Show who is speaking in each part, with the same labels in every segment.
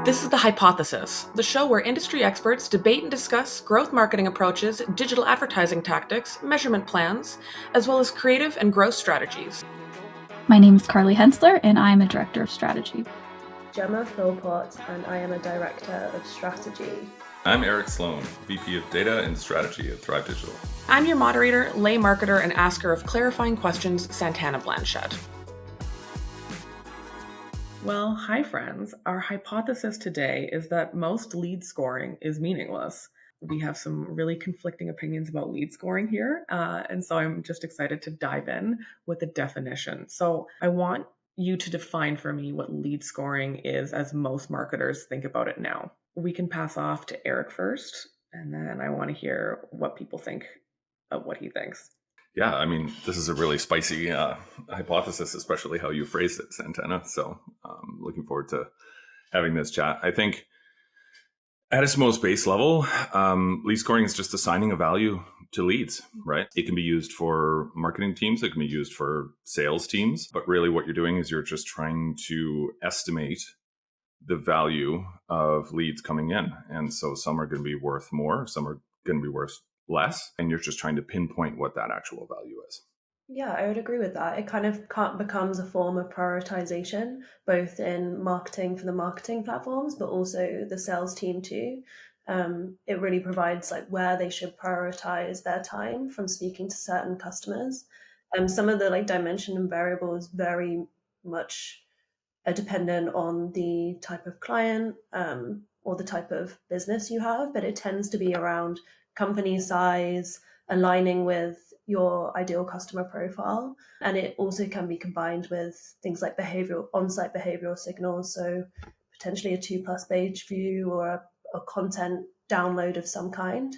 Speaker 1: This is The Hypothesis, the show where industry experts debate and discuss growth marketing approaches, digital advertising tactics, measurement plans, as well as creative and growth strategies.
Speaker 2: My name is Carly Hensler, and I am a director of strategy.
Speaker 3: Gemma Philpott, and I am a director of strategy.
Speaker 4: I'm Eric Sloan, VP of Data and Strategy at Thrive Digital.
Speaker 1: I'm your moderator, lay marketer, and asker of clarifying questions, Santana Blanchett. Well, hi friends. Our hypothesis today is that most lead scoring is meaningless. We have some really conflicting opinions about lead scoring here, and so I'm just excited to dive in with a definition. So I want you to define for me what lead scoring is as most marketers think about it now. We can pass off to Eric first, and then I want to hear what people think of what he thinks.
Speaker 4: Yeah, I mean, this is a really spicy hypothesis, especially how you phrased it, Santana. So looking forward to having this chat. I think at its most base level, lead scoring is just assigning a value to leads, right? It can be used for marketing teams. It can be used for sales teams. But really what you're doing is you're just trying to estimate the value of leads coming in. And so some are going to be worth more. Some are going to be worth less, and you're just trying to pinpoint what that actual value is.
Speaker 3: Yeah, I would agree with that. It kind of becomes a form of prioritization, both in marketing for the marketing platforms, but also the sales team too. It really provides like where they should prioritize their time from speaking to certain customers. Some of the like dimension and variables very much are dependent on the type of client or the type of business you have, but it tends to be around company size, aligning with your ideal customer profile. And it also can be combined with things like on-site behavioral signals. So potentially a 2+ page view or a content download of some kind.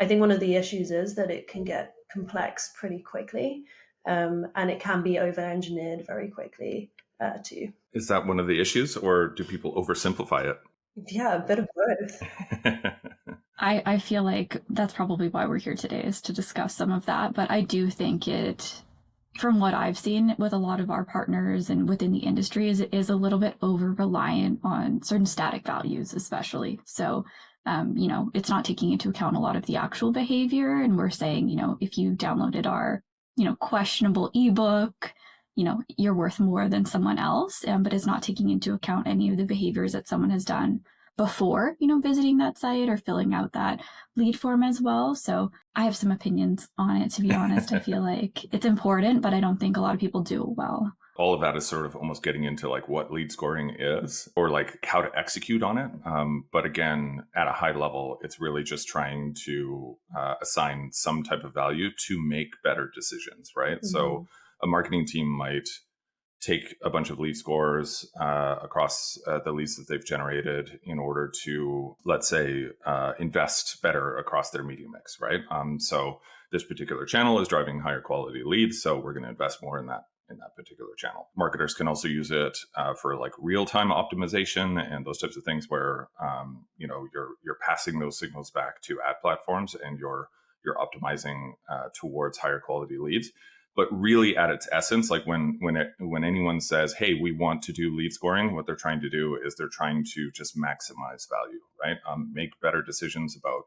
Speaker 3: I think one of the issues is that it can get complex pretty quickly, and it can be over-engineered very quickly too.
Speaker 4: Is that one of the issues, or do people oversimplify it?
Speaker 3: Yeah, a bit of both.
Speaker 2: I feel like that's probably why we're here today, is to discuss some of that. But I do think it, from what I've seen with a lot of our partners and within the industry, is a little bit over-reliant on certain static values, especially. So, it's not taking into account a lot of the actual behavior. And we're saying, if you downloaded our, questionable ebook, you're worth more than someone else, but it's not taking into account any of the behaviors that someone has done before, visiting that site or filling out that lead form as well. So I have some opinions on it, to be honest. I feel like it's important, but I don't think a lot of people do it well.
Speaker 4: All of that is sort of almost getting into like what lead scoring is, or like how to execute on it. But again, at a high level, it's really just trying to assign some type of value to make better decisions, right? Mm-hmm. So a marketing team might take a bunch of lead scores across the leads that they've generated in order to, let's say, invest better across their media mix, right? So this particular channel is driving higher quality leads, so we're going to invest more in that particular channel. Marketers can also use it for like real-time optimization and those types of things where you're passing those signals back to ad platforms and you're optimizing towards higher quality leads. But really at its essence, like when anyone says, hey, we want to do lead scoring, what they're trying to do is they're trying to just maximize value, right? Make better decisions about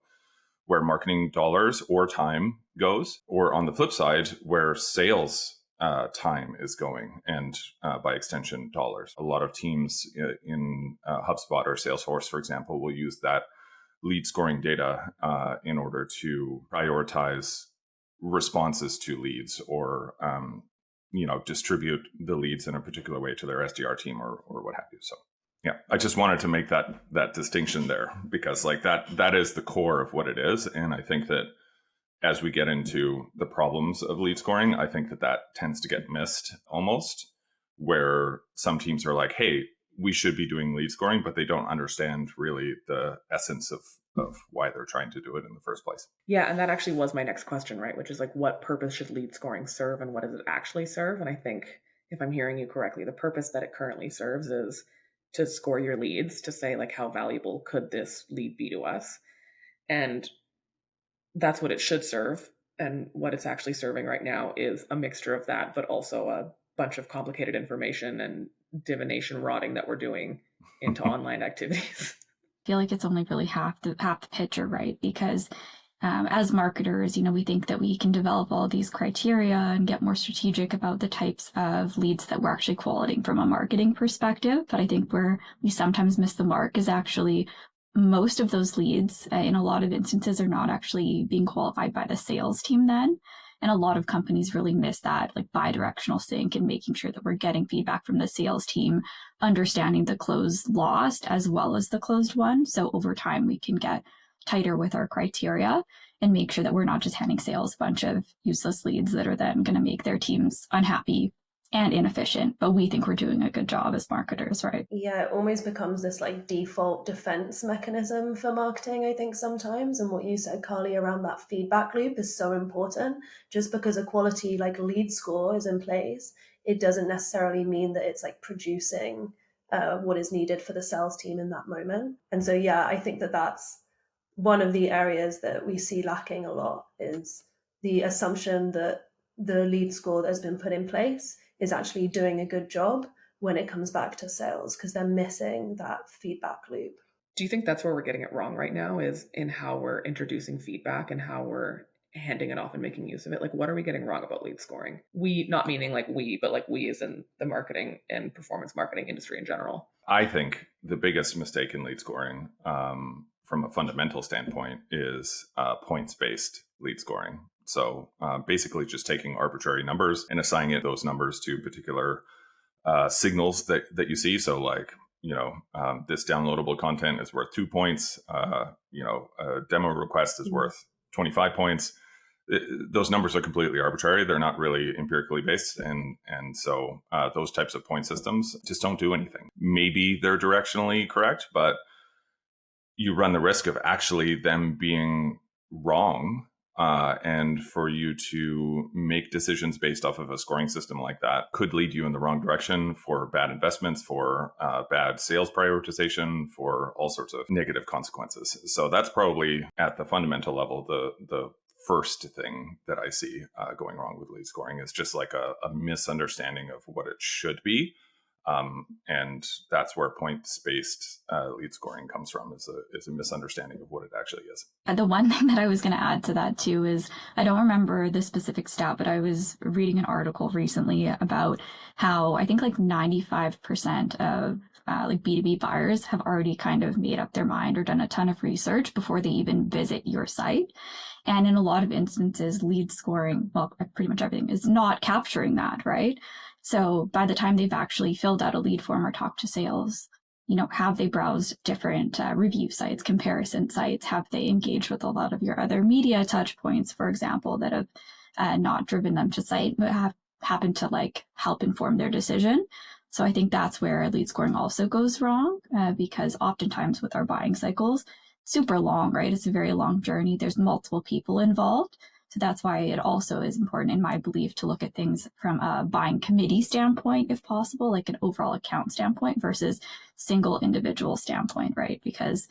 Speaker 4: where marketing dollars or time goes, or on the flip side, where sales time is going, and by extension, dollars. A lot of teams in HubSpot or Salesforce, for example, will use that lead scoring data in order to prioritize responses to leads or distribute the leads in a particular way to their SDR team or what have you. So yeah, I just wanted to make that distinction there, because like that is the core of what it is. And I think that as we get into the problems of lead scoring, I think that tends to get missed almost, where some teams are like, hey, we should be doing lead scoring, but they don't understand really the essence of why they're trying to do it in the first place.
Speaker 1: Yeah, and that actually was my next question, right? Which is like, what purpose should lead scoring serve and what does it actually serve? And I think, if I'm hearing you correctly, the purpose that it currently serves is to score your leads, to say like, how valuable could this lead be to us? And that's what it should serve. And what it's actually serving right now is a mixture of that, but also a bunch of complicated information and divination rotting that we're doing into online activities.
Speaker 2: Feel like it's only really half the picture, right? Because as marketers, we think that we can develop all these criteria and get more strategic about the types of leads that we're actually qualifying from a marketing perspective. But I think where we sometimes miss the mark is actually most of those leads, in a lot of instances, are not actually being qualified by the sales team then. And a lot of companies really miss that, like bi-directional sync and making sure that we're getting feedback from the sales team, understanding the closed lost as well as the closed one. So over time, we can get tighter with our criteria and make sure that we're not just handing sales a bunch of useless leads that are then going to make their teams unhappy and inefficient. But we think we're doing a good job as marketers, right?
Speaker 3: Yeah, it almost becomes this like default defense mechanism for marketing, I think sometimes. And what you said, Carly, around that feedback loop is so important. Just because a quality like lead score is in place, it doesn't necessarily mean that it's like producing what is needed for the sales team in that moment. And so, yeah, I think that that's one of the areas that we see lacking a lot, is the assumption that the lead score that's been put in place is actually doing a good job when it comes back to sales, because they're missing that feedback loop.
Speaker 1: Do you think that's where we're getting it wrong right now, is in how we're introducing feedback and how we're handing it off and making use of it? Like, what are we getting wrong about lead scoring? We, not meaning like we, but like we as in the marketing and performance marketing industry in general.
Speaker 4: I think the biggest mistake in lead scoring, from a fundamental standpoint, is points-based lead scoring. So basically just taking arbitrary numbers and assigning those numbers to particular signals that you see. So like, this downloadable content is worth 2 points. A demo request is worth 25 points. Those numbers are completely arbitrary. They're not really empirically based. And so those types of point systems just don't do anything. Maybe they're directionally correct, but you run the risk of actually them being wrong. And for you to make decisions based off of a scoring system like that could lead you in the wrong direction for bad investments, for bad sales prioritization, for all sorts of negative consequences. So that's probably at the fundamental level, the first thing that I see going wrong with lead scoring is just like a misunderstanding of what it should be. And that's where points-based lead scoring comes from, is a misunderstanding of what it actually is.
Speaker 2: The one thing that I was going to add to that too is, I don't remember the specific stat, but I was reading an article recently about how I think like 95% of like B2B buyers have already kind of made up their mind or done a ton of research before they even visit your site. And in a lot of instances, lead scoring, well, pretty much everything, is not capturing that, right? So by the time they've actually filled out a lead form or talked to sales, have they browsed different review sites, comparison sites? Have they engaged with a lot of your other media touch points, for example, that have not driven them to site, but have happened to like help inform their decision? So I think that's where lead scoring also goes wrong, because oftentimes with our buying cycles, super long, right? It's a very long journey. There's multiple people involved. So that's why it also is important, in my belief, to look at things from a buying committee standpoint, if possible, like an overall account standpoint versus single individual standpoint, right? Because,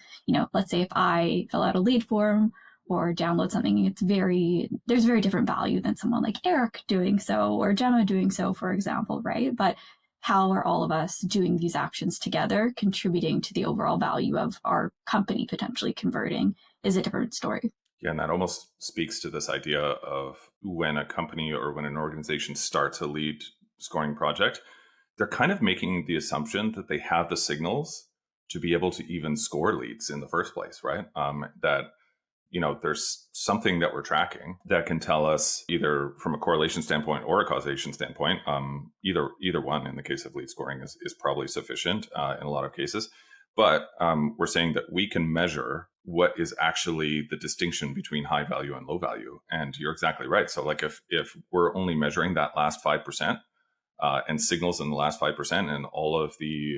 Speaker 2: let's say if I fill out a lead form or download something, there's very different value than someone like Eric doing so or Gemma doing so, for example, right? But how are all of us doing these actions together, contributing to the overall value of our company potentially converting, is a different story.
Speaker 4: Yeah, and that almost speaks to this idea of when a company or when an organization starts a lead scoring project, they're kind of making the assumption that they have the signals to be able to even score leads in the first place, right? That there's something that we're tracking that can tell us, either from a correlation standpoint or a causation standpoint. Either one in the case of lead scoring is probably sufficient in a lot of cases. But we're saying that we can measure what is actually the distinction between high value and low value. And you're exactly right. So like if we're only measuring that last 5% and signals in the last 5%, and all of the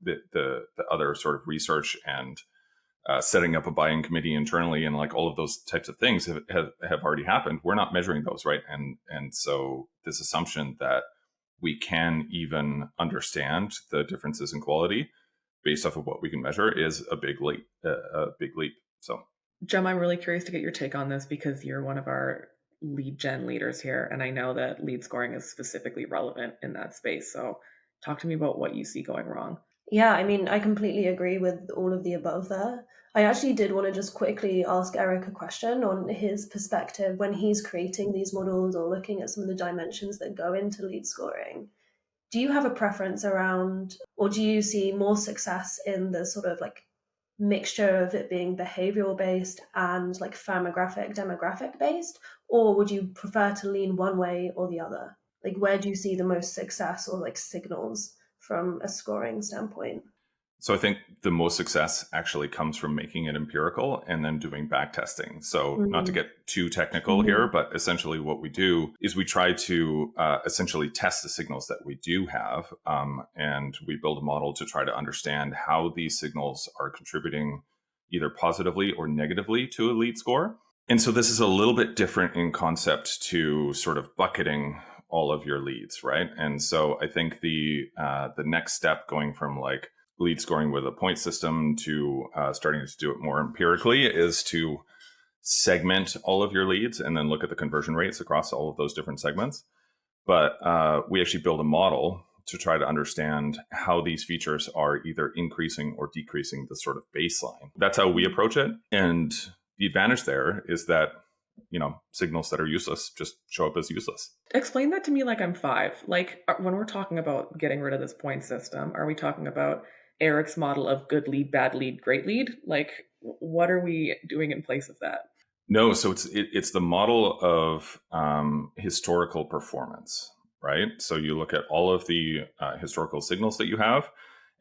Speaker 4: the other sort of research and setting up a buying committee internally and like all of those types of things have already happened, we're not measuring those, right? And so this assumption that we can even understand the differences in quality based off of what we can measure is a big leap. So,
Speaker 1: Jem, I'm really curious to get your take on this, because you're one of our lead gen leaders here, and I know that lead scoring is specifically relevant in that space. So talk to me about what you see going wrong.
Speaker 3: Yeah, I mean, I completely agree with all of the above there. I actually did want to just quickly ask Eric a question on his perspective when he's creating these models or looking at some of the dimensions that go into lead scoring. Do you have a preference around, or do you see more success in the sort of like mixture of it being behavioral based and like firmographic, demographic based? Or would you prefer to lean one way or the other? Like, where do you see the most success or like signals from a scoring standpoint?
Speaker 4: So I think the most success actually comes from making it empirical and then doing back testing. So not to
Speaker 3: Mm-hmm.
Speaker 4: get too technical here,
Speaker 3: Mm-hmm.
Speaker 4: but essentially what we do is we try to essentially test the signals that we do have, and we build a model to try to understand how these signals are contributing either positively or negatively to a lead score. And so this is a little bit different in concept to sort of bucketing all of your leads, right? And so I think the next step going from like lead scoring with a point system to starting to do it more empirically is to segment all of your leads and then look at the conversion rates across all of those different segments. But we actually build a model to try to understand how these features are either increasing or decreasing the sort of baseline. That's how we approach it. And the advantage there is that, signals that are useless just show up as useless.
Speaker 1: Explain that to me like I'm five. Like when we're talking about getting rid of this point system, are we talking about Eric's model of good lead, bad lead, great lead? Like what are we doing in place of that?
Speaker 4: No, so it's the model of historical performance, right? So you look at all of the historical signals that you have,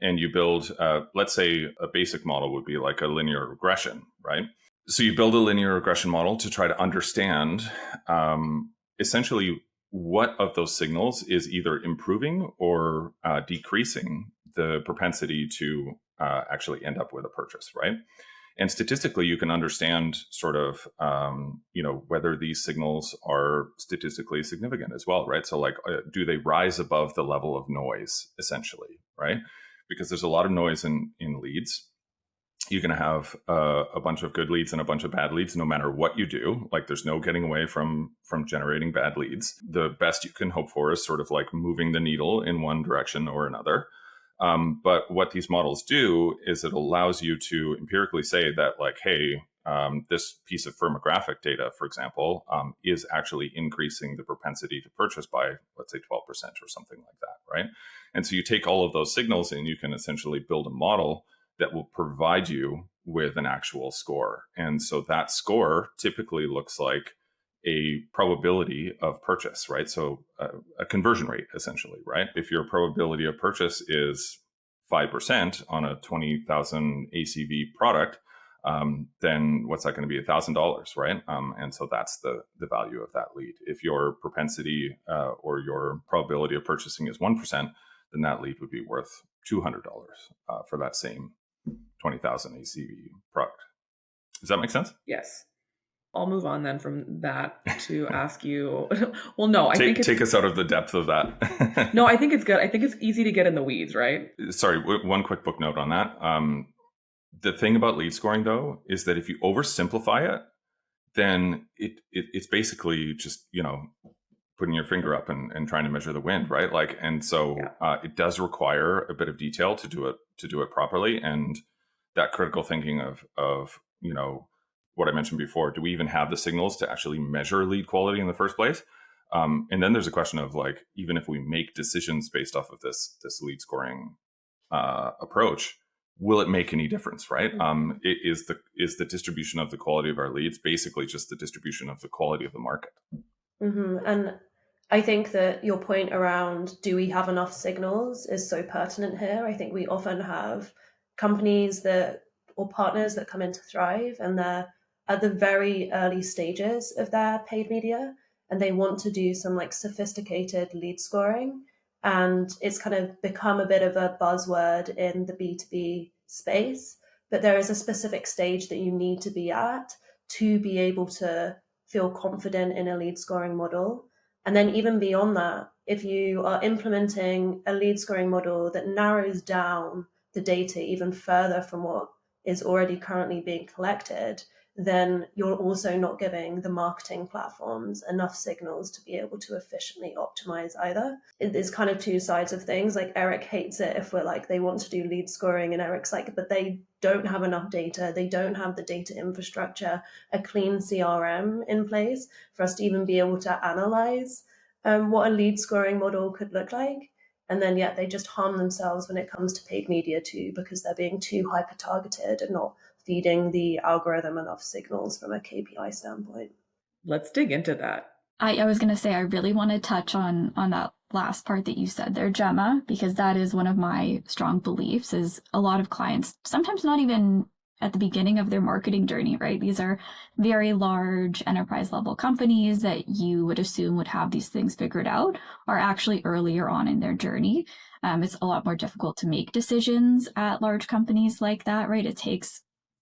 Speaker 4: and you build, let's say, a basic model would be like a linear regression, right? So you build a linear regression model to try to understand essentially what of those signals is either improving or decreasing the propensity to actually end up with a purchase, right? And statistically, you can understand sort of, whether these signals are statistically significant as well, right? So like, do they rise above the level of noise, essentially, right? Because there's a lot of noise in leads. You can have a bunch of good leads and a bunch of bad leads, no matter what you do. Like, there's no getting away from generating bad leads. The best you can hope for is sort of like moving the needle in one direction or another. But what these models do is it allows you to empirically say that, like, hey, this piece of firmographic data, for example, is actually increasing the propensity to purchase by, let's say, 12% or something like that, right? And so you take all of those signals and you can essentially build a model that will provide you with an actual score. And so that score typically looks like a probability of purchase, right? So a conversion rate, essentially, right? If your probability of purchase is 5% on a 20,000 ACV product, then what's that going to be? $1,000, right? And so that's the value of that lead. If your propensity or your probability of purchasing is 1%, then that lead would be worth $200 for that same 20,000 ACV product. Does that make sense?
Speaker 1: Yes. I'll move on then from that to ask you. Well, no, I think
Speaker 4: take us out of the depth of that.
Speaker 1: No, I think it's good. I think it's easy to get in the weeds, right?
Speaker 4: Sorry, one quick book note on that. The thing about lead scoring, though, is that if you oversimplify it, then it's basically just putting your finger up and trying to measure the wind, right? Like, and so it does require a bit of detail to do it properly, and that critical thinking of what I mentioned before. Do we even have the signals to actually measure lead quality in the first place? And then there's a question of, like, even if we make decisions based off of this lead scoring approach, will it make any difference, right? Is the distribution of the quality of our leads basically just the distribution of the quality of the market?
Speaker 3: Mm-hmm. And I think that your point around do we have enough signals is so pertinent here. I think we often have companies or partners that come into Thrive and they're at the very early stages of their paid media and they want to do some like sophisticated lead scoring. And it's kind of become a bit of a buzzword in the B2B space. But there is a specific stage that you need to be at to be able to feel confident in a lead scoring model. And then even beyond that, if you are implementing a lead scoring model that narrows down the data even further from what is already currently being collected, then you're also not giving the marketing platforms enough signals to be able to efficiently optimize either. It's kind of two sides of things. Like Eric hates it if we're like, they want to do lead scoring, and Eric's like, but they don't have enough data. They don't have the data infrastructure, a clean CRM in place for us to even be able to analyze what a lead scoring model could look like. And then yet they just harm themselves when it comes to paid media too, because they're being too hyper targeted and not feeding the algorithm enough signals from a KPI standpoint.
Speaker 1: Let's dig into that.
Speaker 2: I was going to say, I really want to touch on that last part that you said there, Gemma, because that is one of my strong beliefs is a lot of clients, sometimes not even at the beginning of their marketing journey, right? These are very large enterprise level companies that you would assume would have these things figured out, are actually earlier on in their journey. It's a lot more difficult to make decisions at large companies like that, right? It takes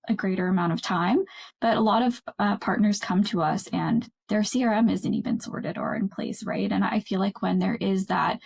Speaker 2: a greater amount of time, but a lot of partners come to us and their CRM isn't even sorted or in place, right? And I feel like when there is that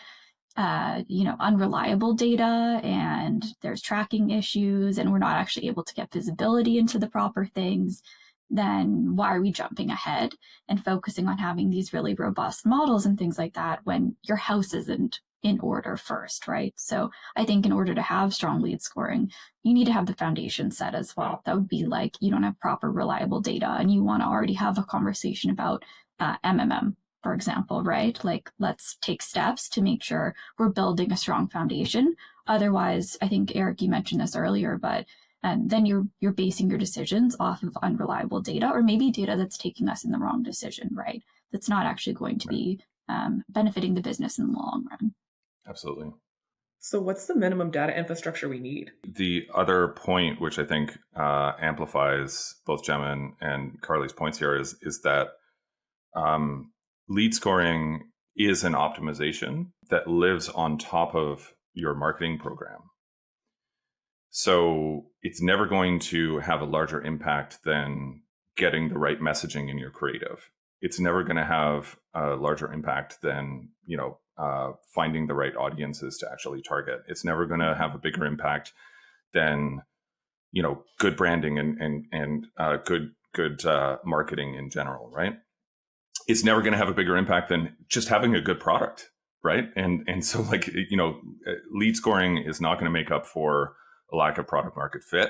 Speaker 2: unreliable data and there's tracking issues and we're not actually able to get visibility into the proper things, then why are we jumping ahead and focusing on having these really robust models and things like that when your house isn't in order first, right? So I think in order to have strong lead scoring, you need to have the foundation set as well. That would be like you don't have proper reliable data and you want to already have a conversation about MMM, for example, right? Like let's take steps to make sure we're building a strong foundation. Otherwise, I think Eric, you mentioned this earlier, but then you're basing your decisions off of unreliable data or maybe data that's taking us in the wrong decision, right? That's not actually going to be benefiting the business in the long run.
Speaker 4: Absolutely.
Speaker 1: So what's the minimum data infrastructure we need?
Speaker 4: The other point, which I think amplifies both Gemma and Carly's points here, is that lead scoring is an optimization that lives on top of your marketing program. So it's never going to have a larger impact than getting the right messaging in your creative. It's never going to have a larger impact than, finding the right audiences to actually target. It's never going to have a bigger impact than, good branding and good marketing in general, right? It's never going to have a bigger impact than just having a good product, right? And so lead scoring is not going to make up for a lack of product market fit.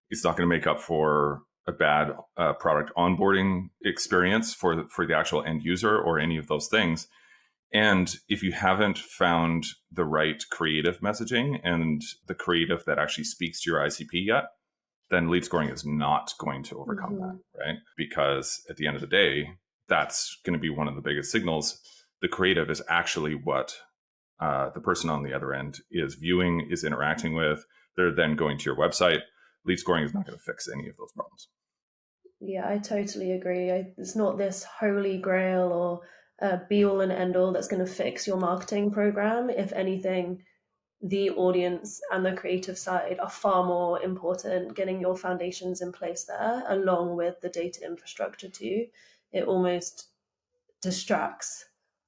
Speaker 4: It's not going to make up for a bad product onboarding experience for the actual end user or any of those things. And if you haven't found the right creative messaging and the creative that actually speaks to your ICP yet, then lead scoring is not going to overcome that, right? Because at the end of the day, that's going to be one of the biggest signals. The creative is actually what the person on the other end is viewing, is interacting with. They're then going to your website. Lead scoring is not going to fix any of those problems.
Speaker 3: Yeah, I totally agree. It's not this holy grail or be all and end all that's going to fix your marketing program. If anything, the audience and the creative side are far more important. Getting your foundations in place there, along with the data infrastructure too, it almost distracts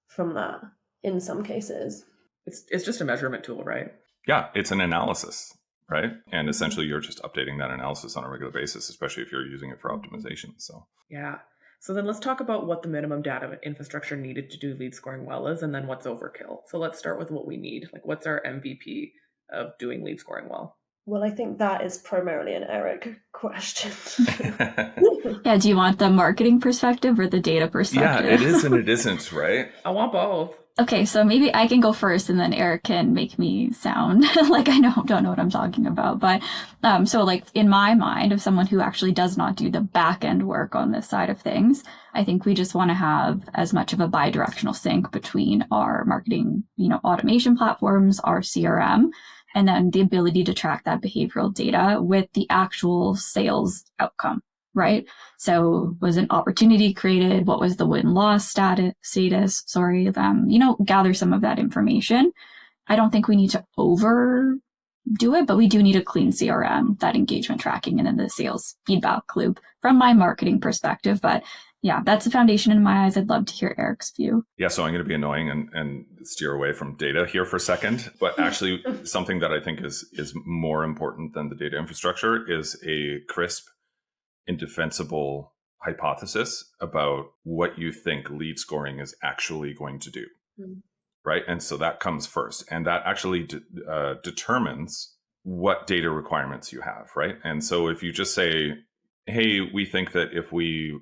Speaker 3: from that in some cases.
Speaker 1: It's just a measurement tool, right?
Speaker 4: Yeah, it's an analysis, right? And essentially you're just updating that analysis on a regular basis, especially if you're using it for optimization. So
Speaker 1: yeah. So then let's talk about what the minimum data infrastructure needed to do lead scoring well is, and then what's overkill. So let's start with what we need. Like, what's our MVP of doing lead scoring well?
Speaker 3: Well, I think that is primarily an Eric question.
Speaker 2: Yeah, do you want the marketing perspective or the data perspective?
Speaker 4: Yeah, it is and it isn't, right?
Speaker 1: I want both.
Speaker 2: Okay, so maybe I can go first and then Eric can make me sound like I don't know what I'm talking about. But so like in my mind, of someone who actually does not do the back end work on this side of things, I think we just want to have as much of a bi-directional sync between our marketing, automation platforms, our CRM, and then the ability to track that behavioral data with the actual sales outcome. Right. So was an opportunity created? What was the win-loss status? Gather some of that information. I don't think we need to overdo it, but we do need a clean CRM, that engagement tracking, and then the sales feedback loop from my marketing perspective. But yeah, that's the foundation in my eyes. I'd love to hear Eric's view.
Speaker 4: Yeah, so I'm going to be annoying and steer away from data here for a second. But actually, something that I think is more important than the data infrastructure is a crisp and defensible hypothesis about what you think lead scoring is actually going to do.
Speaker 3: Mm.
Speaker 4: Right. And so that comes first. And that actually determines what data requirements you have. Right. And so if you just say, hey, we think that if we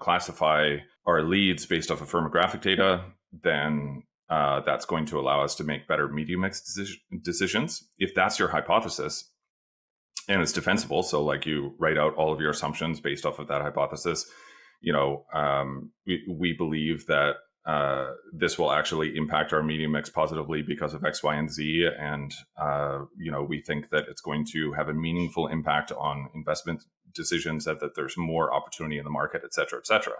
Speaker 4: classify our leads based off of firmographic data, then that's going to allow us to make better media mix decisions. If that's your hypothesis and it's defensible, so like you write out all of your assumptions based off of that hypothesis, we believe that this will actually impact our media mix positively because of X, Y, and Z. And, we think that it's going to have a meaningful impact on investment decisions, that there's more opportunity in the market, et cetera, et cetera.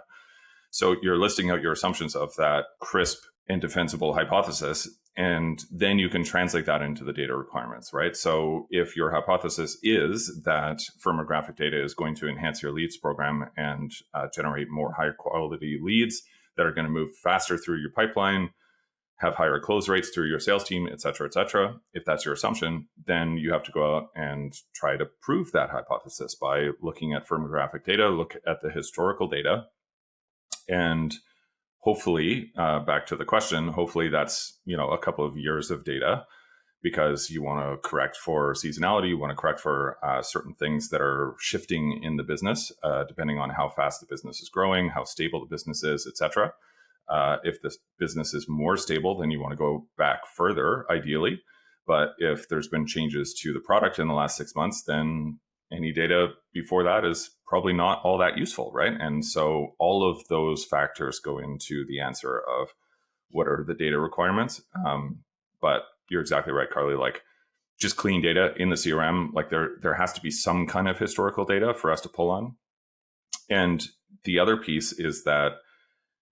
Speaker 4: So you're listing out your assumptions of that crisp and defensible hypothesis, and then you can translate that into the data requirements, right? So if your hypothesis is that firmographic data is going to enhance your leads program and generate more higher quality leads that are going to move faster through your pipeline, have higher close rates through your sales team, et cetera, et cetera. If that's your assumption, then you have to go out and try to prove that hypothesis by looking at firmographic data, look at the historical data, and hopefully, back to the question, hopefully that's, a couple of years of data, because you want to correct for seasonality, you want to correct for certain things that are shifting in the business, depending on how fast the business is growing, how stable the business is, et cetera. If the business is more stable, then you want to go back further, ideally. But if there's been changes to the product in the last 6 months, then any data before that is probably not all that useful, right? And so all of those factors go into the answer of what are the data requirements. But you're exactly right, Carly. Like, just clean data in the CRM, like there has to be some kind of historical data for us to pull on. And the other piece is that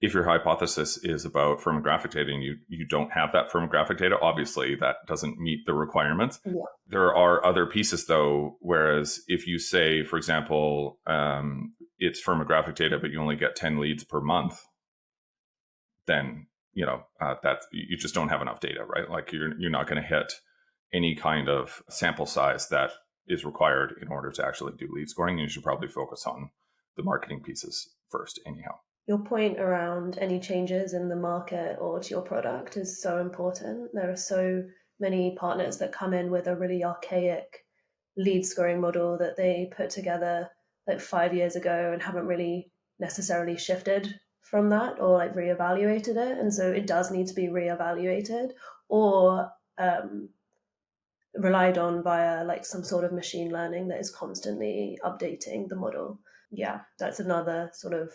Speaker 4: if your hypothesis is about firmographic data and you don't have that firmographic data, obviously that doesn't meet the requirements.
Speaker 3: Yeah.
Speaker 4: There are other pieces though, whereas if you say, for example, it's firmographic data, but you only get 10 leads per month, then, that you just don't have enough data, right? Like you're not going to hit any kind of sample size that is required in order to actually do lead scoring. You should probably focus on the marketing pieces first anyhow.
Speaker 3: Your point around any changes in the market or to your product is so important. There are so many partners that come in with a really archaic lead scoring model that they put together like 5 years ago and haven't really necessarily shifted from that or like reevaluated it. And so it does need to be reevaluated or relied on via like some sort of machine learning that is constantly updating the model. Yeah, that's another sort of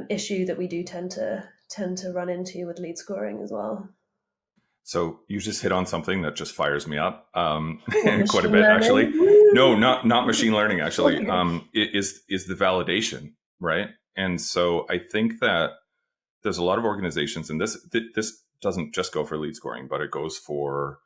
Speaker 3: issue that we do tend to run into with lead scoring as well.
Speaker 4: So you just hit on something that just fires me up quite a bit,
Speaker 3: learning?
Speaker 4: actually. No, not machine learning, actually. It is the validation, right? And so I think that there's a lot of organizations, and this doesn't just go for lead scoring, but it goes for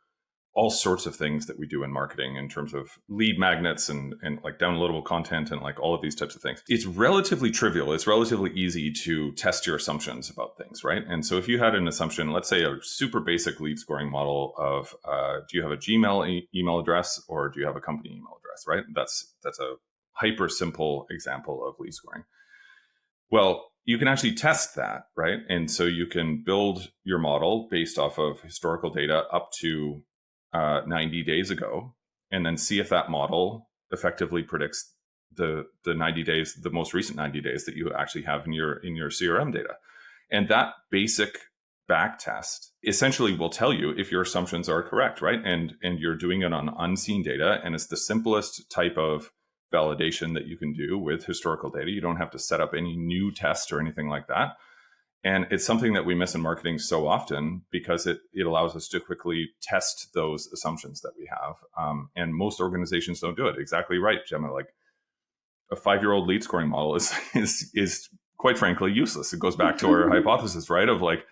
Speaker 4: all sorts of things that we do in marketing in terms of lead magnets and like downloadable content and like all of these types of things. It's relatively trivial. It's relatively easy to test your assumptions about things, right? And so if you had an assumption, let's say a super basic lead scoring model of do you have a Gmail email address or do you have a company email address, right? That's a hyper simple example of lead scoring. Well, you can actually test that, right? And so you can build your model based off of historical data up to 90 days ago, and then see if that model effectively predicts the 90 days, the most recent 90 days that you actually have in your CRM data. And that basic back test essentially will tell you if your assumptions are correct, right? And you're doing it on unseen data, and it's the simplest type of validation that you can do with historical data. You don't have to set up any new test or anything like that. And it's something that we miss in marketing so often because it allows us to quickly test those assumptions that we have. And most organizations don't do it. Exactly right, Gemma. Like a 5-year-old lead scoring model is quite frankly useless. It goes back to our hypothesis, right? Of like,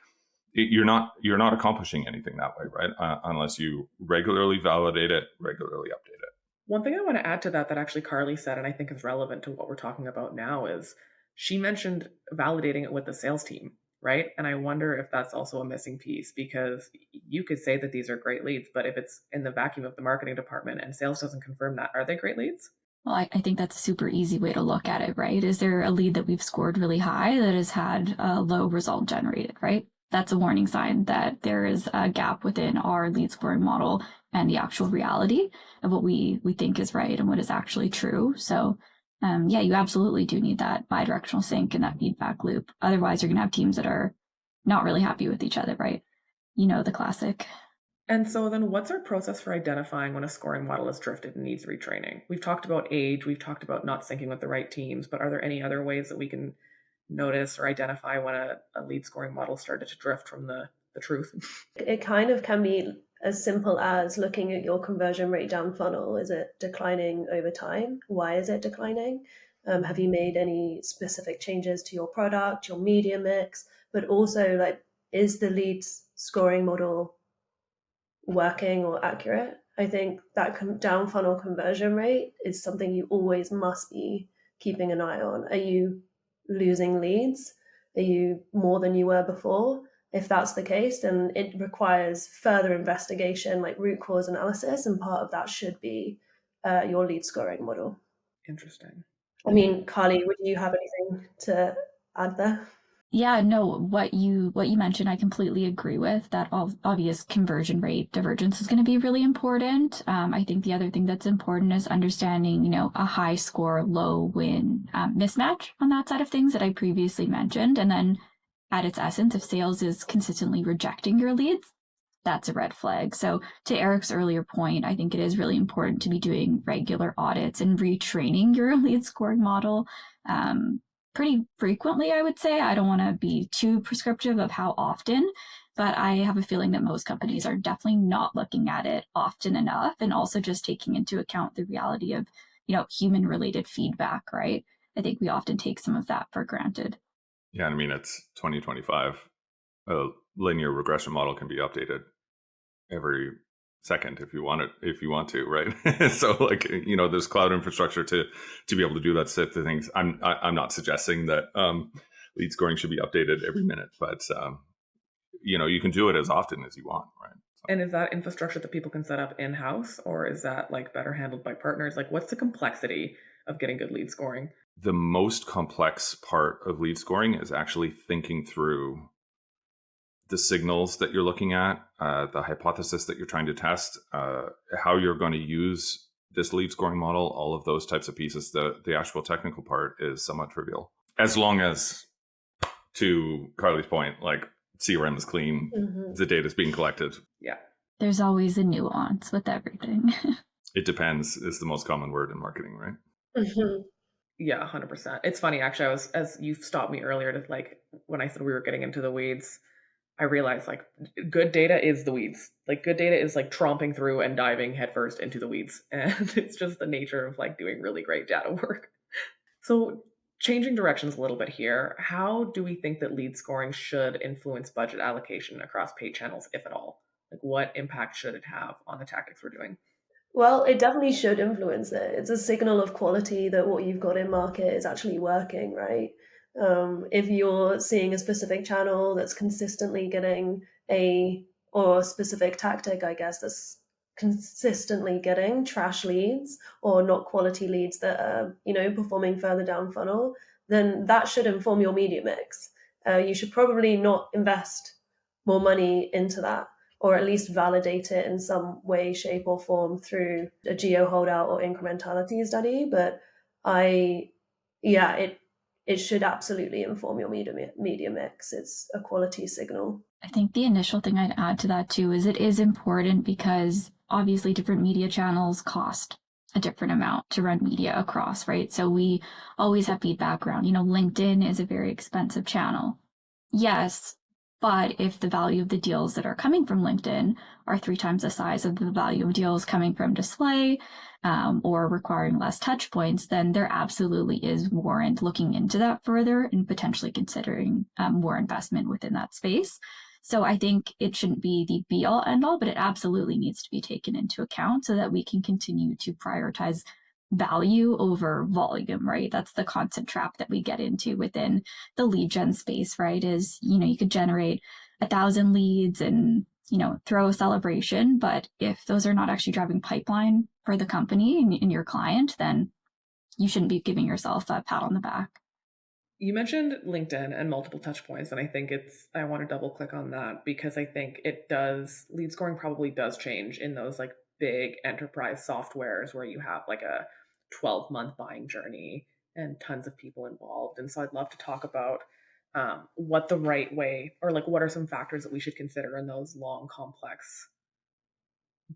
Speaker 4: you're not accomplishing anything that way, right? Unless you regularly validate it, regularly update it.
Speaker 1: One thing I want to add to that actually Carly said, and I think is relevant to what we're talking about now, is she mentioned validating it with the sales team, right? And I wonder if that's also a missing piece, because you could say that these are great leads, but if it's in the vacuum of the marketing department and sales doesn't confirm that, are they great leads?
Speaker 2: Well, I think that's a super easy way to look at it, right? Is there a lead that we've scored really high that has had a low result generated, right? That's a warning sign that there is a gap within our lead scoring model and the actual reality of what we think is right and what is actually true. So, yeah, you absolutely do need that bidirectional sync and that feedback loop. Otherwise, you're going to have teams that are not really happy with each other, right? You know, the classic.
Speaker 1: And so then what's our process for identifying when a scoring model is drifted and needs retraining? We've talked about age, we've talked about not syncing with the right teams, but are there any other ways that we can notice or identify when a lead scoring model started to drift from the truth?
Speaker 3: It kind of can be as simple as looking at your conversion rate down funnel. Is it declining over time? Why is it declining? Have you made any specific changes to your product, your media mix? But also, like, is the lead scoring model working or accurate? I think that down funnel conversion rate is something you always must be keeping an eye on. Are you losing leads? Are you more than you were before? If that's the case, then it requires further investigation, like root cause analysis, and part of that should be your lead scoring model.
Speaker 1: Interesting.
Speaker 3: I mean, Carly, would you have anything to add there?
Speaker 2: Yeah, no, what you mentioned, I completely agree with. That obvious conversion rate divergence is going to be really important. I think the other thing that's important is understanding, you know, a high score, low win mismatch on that side of things that I previously mentioned. And then at its essence, if sales is consistently rejecting your leads, that's a red flag. So to Eric's earlier point, I think it is really important to be doing regular audits and retraining your lead scoring model. Pretty frequently, I would say. I don't want to be too prescriptive of how often, but I have a feeling that most companies are definitely not looking at it often enough, and also just taking into account the reality of, you know, human related feedback, right? I think we often take some of that for granted.
Speaker 4: Yeah, I mean, it's 2025. A linear regression model can be updated every second if you want to, right? So, like, you know, there's cloud infrastructure to be able to do that type of things. I'm not suggesting that lead scoring should be updated every minute, but you know, you can do it as often as you want, right? So,
Speaker 1: And is that infrastructure that people can set up in-house, or is that like better handled by partners? Like, what's the complexity of getting good lead scoring?
Speaker 4: the most complex part of lead scoring is actually thinking through the signals that you're looking at, the hypothesis that you're trying to test, how you're going to use this lead scoring model, all of those types of pieces. The actual technical part is somewhat trivial, as long as, to Carly's point, like, CRM is clean, the data is being collected.
Speaker 1: Yeah.
Speaker 2: There's always a nuance with everything.
Speaker 4: It depends is the most common word in marketing, right?
Speaker 1: Yeah, 100%. It's funny, actually, as you stopped me earlier to, like, when I said we were getting into the weeds, I realized, like, good data is the weeds. Like, good data is like tromping through and diving headfirst into the weeds. And it's just the nature of like doing really great data work. So, changing directions a little bit here, how do we think that lead scoring should influence budget allocation across paid channels, if at all? Like, what impact should it have on the tactics we're doing?
Speaker 3: Well, it definitely should influence it. It's a signal of quality that what you've got in market is actually working, right? If you're seeing a specific channel that's consistently getting or a specific tactic, I guess, that's consistently getting trash leads or not quality leads that are, you know, performing further down funnel, then that should inform your media mix. You should probably not invest more money into that, or at least validate it in some way, shape, or form through a geo holdout or incrementality study. But it should absolutely inform your media mix. It's a quality signal.
Speaker 2: I think the initial thing I'd add to that too is it is important because obviously different media channels cost a different amount to run media across, right? So we always have feedback around, you know, LinkedIn is a very expensive channel. Yes, but if the value of the deals that are coming from LinkedIn are 3 times the size of the value of deals coming from display, or requiring less touch points, then there absolutely is warrant looking into that further and potentially considering more investment within that space. So I think it shouldn't be the be all end all, but it absolutely needs to be taken into account so that we can continue to prioritize value over volume, right? That's the constant trap that we get into within the lead gen space, right? Is, you know, you could generate 1,000 leads and, you know, throw a celebration, but if those are not actually driving pipeline for the company and your client, then you shouldn't be giving yourself a pat on the back.
Speaker 1: You mentioned LinkedIn and multiple touch points, and I think I want to double click on that because I think lead scoring probably does change in those like big enterprise softwares where you have like a 12-month buying journey and tons of people involved. And so I'd love to talk about what the right way, or like what are some factors that we should consider in those long, complex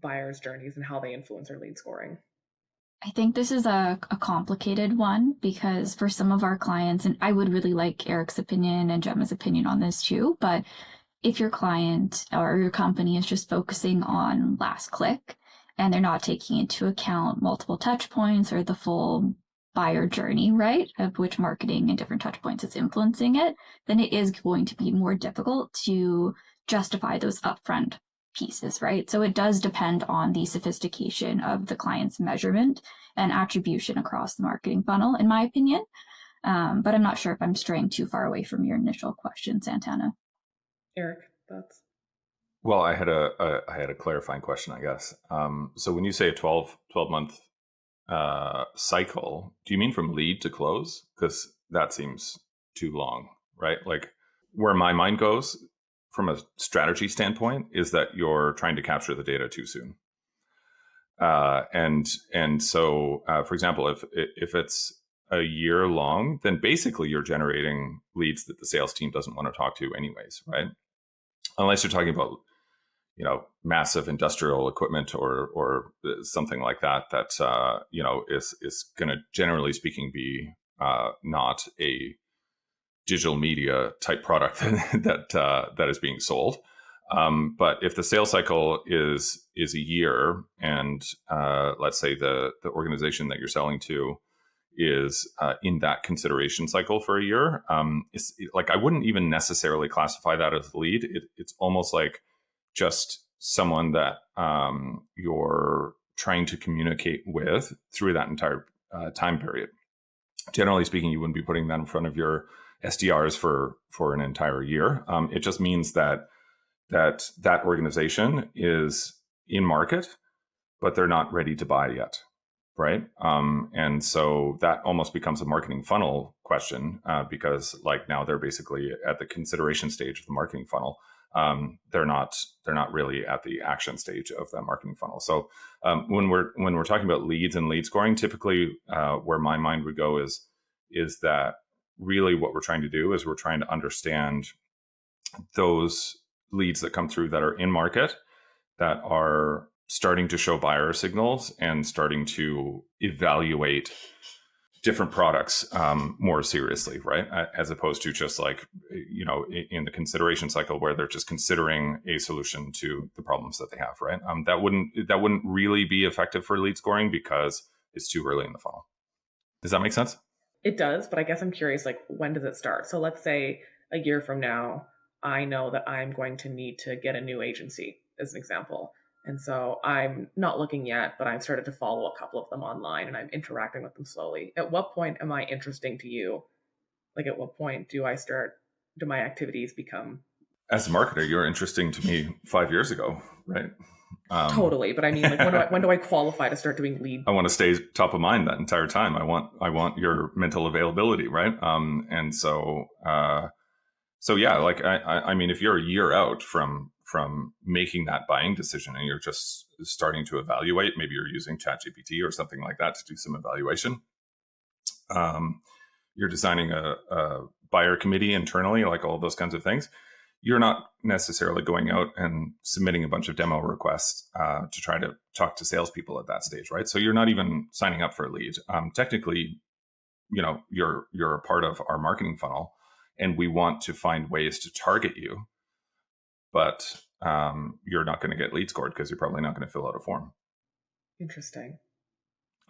Speaker 1: buyers' journeys and how they influence our lead scoring.
Speaker 2: I think this is a complicated one because for some of our clients, and I would really like Eric's opinion and Gemma's opinion on this too, but if your client or your company is just focusing on last click and they're not taking into account multiple touch points or the full buyer journey, right, of which marketing and different touch points is influencing it, then it is going to be more difficult to justify those upfront pieces, right? So it does depend on the sophistication of the client's measurement and attribution across the marketing funnel, in my opinion. But I'm not sure if I'm straying too far away from your initial question, Santana.
Speaker 1: Eric, thoughts?
Speaker 4: Well, I had a clarifying question, I guess. So when you say a 12-month cycle, do you mean from lead to close? Because that seems too long, right? Like where my mind goes from a strategy standpoint is that you're trying to capture the data too soon. And so, for example, if it's a year long, then basically you're generating leads that the sales team doesn't want to talk to anyways, right? Unless you're talking about, massive industrial equipment or something like that, is going to, generally speaking, be not a digital media type product that is being sold. But if the sales cycle is a year, and let's say the organization that you're selling to is in that consideration cycle for a year, it's like I wouldn't even necessarily classify that as a lead. It's almost like just someone that you're trying to communicate with through that entire time period. Generally speaking, you wouldn't be putting that in front of your SDRs for an entire year. It just means that organization is in market, but they're not ready to buy yet, right? And so that almost becomes a marketing funnel question because like now they're basically at the consideration stage of the marketing funnel. They're not really at the action stage of that marketing funnel. So when we're talking about leads and lead scoring, typically where my mind would go is that really what we're trying to do is we're trying to understand those leads that come through that are in market, that are starting to show buyer signals and starting to evaluate different products more seriously, right? As opposed to just like, in the consideration cycle where they're just considering a solution to the problems that they have, right? That wouldn't really be effective for lead scoring because it's too early in the funnel. Does that make sense?
Speaker 1: It does, but I guess I'm curious, like, when does it start? So let's say a year from now, I know that I'm going to need to get a new agency, as an example. And so I'm not looking yet, but I've started to follow a couple of them online and I'm interacting with them slowly. At what point am I interesting to you? Like, at what point do my activities become...
Speaker 4: As a marketer, you're interesting to me 5 years ago, right?
Speaker 1: Totally, but I mean, like, when do I qualify to start doing lead?
Speaker 4: I want to stay top of mind that entire time. I want your mental availability, right? And so yeah, like I mean, if you're a year out from making that buying decision and you're just starting to evaluate, maybe you're using ChatGPT or something like that to do some evaluation. You're designing a buyer committee internally, like all those kinds of things. You're not necessarily going out and submitting a bunch of demo requests to try to talk to salespeople at that stage, right? So you're not even signing up for a lead. Technically, you're a part of our marketing funnel, and we want to find ways to target you, but you're not going to get lead scored because you're probably not going to fill out a form.
Speaker 1: Interesting.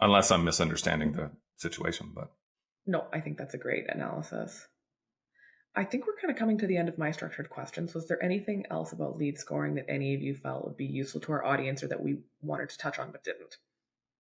Speaker 4: Unless I'm misunderstanding the situation, but
Speaker 1: no, I think that's a great analysis. I think we're kind of coming to the end of my structured questions. Was there anything else about lead scoring that any of you felt would be useful to our audience or that we wanted to touch on but didn't?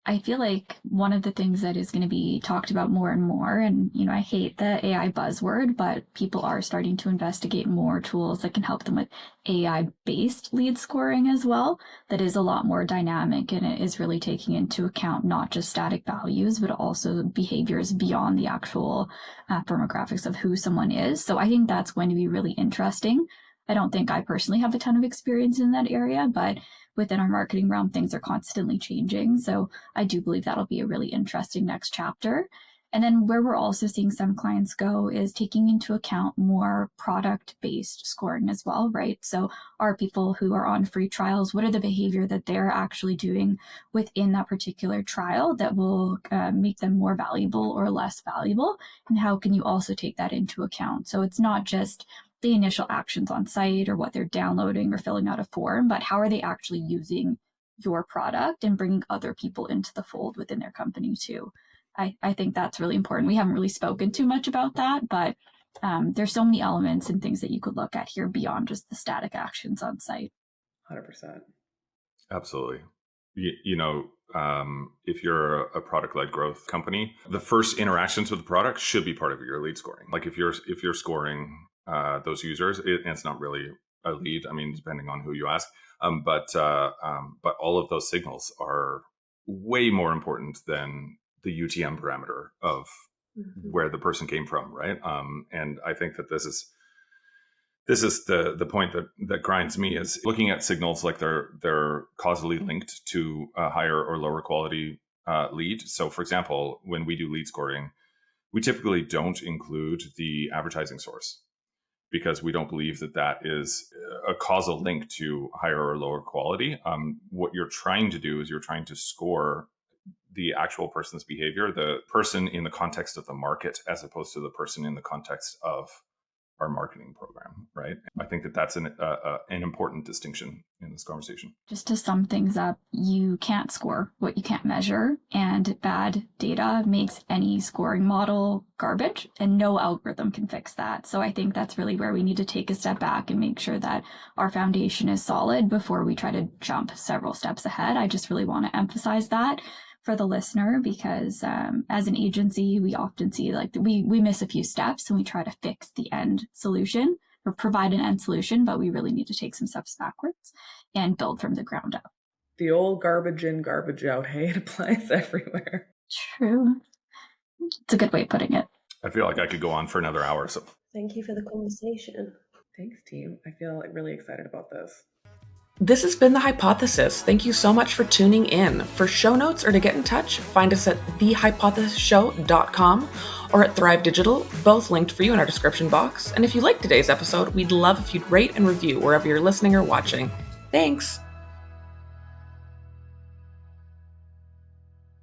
Speaker 2: I feel like one of the things that is going to be talked about more and more, and I hate the AI buzzword, but people are starting to investigate more tools that can help them with AI-based lead scoring as well. That is a lot more dynamic, and it is really taking into account not just static values, but also behaviors beyond the actual firmographics of who someone is. So I think that's going to be really interesting. I don't think I personally have a ton of experience in that area, but within our marketing realm, things are constantly changing. So I do believe that'll be a really interesting next chapter. And then where we're also seeing some clients go is taking into account more product-based scoring as well, right? So are people who are on free trials, what are the behavior that they're actually doing within that particular trial that will make them more valuable or less valuable? And how can you also take that into account? So it's not just the initial actions on site or what they're downloading or filling out a form, but how are they actually using your product and bringing other people into the fold within their company too. I think that's really important. We haven't really spoken too much about that, but there's so many elements and things that you could look at here beyond just the static actions on site.
Speaker 1: 100%.
Speaker 4: Absolutely. If you're a product-led growth company, the first interactions with the product should be part of your lead scoring. Like if you're scoring those users, it's not really a lead. I mean, depending on who you ask, but all of those signals are way more important than the UTM parameter of where the person came from, right? And I think that this is the point that grinds me, is looking at signals like they're causally linked to a higher or lower quality lead. So, for example, when we do lead scoring, we typically don't include the advertising source, because we don't believe that is a causal link to higher or lower quality. What you're trying to do is you're trying to score the actual person's behavior, the person in the context of the market, as opposed to the person in the context of our marketing program, right? I think that's an important distinction in this conversation.
Speaker 2: Just to sum things up, you can't score what you can't measure, and bad data makes any scoring model garbage, and no algorithm can fix that. So I think that's really where we need to take a step back and make sure that our foundation is solid before we try to jump several steps ahead. I just really want to emphasize that for the listener, because as an agency, we often see like we miss a few steps and we try to fix the end solution or provide an end solution, but we really need to take some steps backwards and build from the ground up.
Speaker 1: The old garbage in, garbage out. Hey, it applies everywhere.
Speaker 2: True. It's a good way of putting it.
Speaker 4: I feel like I could go on for another hour. So
Speaker 3: thank you for the conversation.
Speaker 1: Thanks, team. I feel like really excited about this.
Speaker 5: This has been The Hypothesis. Thank you so much for tuning in. For show notes or to get in touch, find us at thehypothesisshow.com or at Thrive Digital, both linked for you in our description box. And if you liked today's episode, we'd love if you'd rate and review wherever you're listening or watching. Thanks!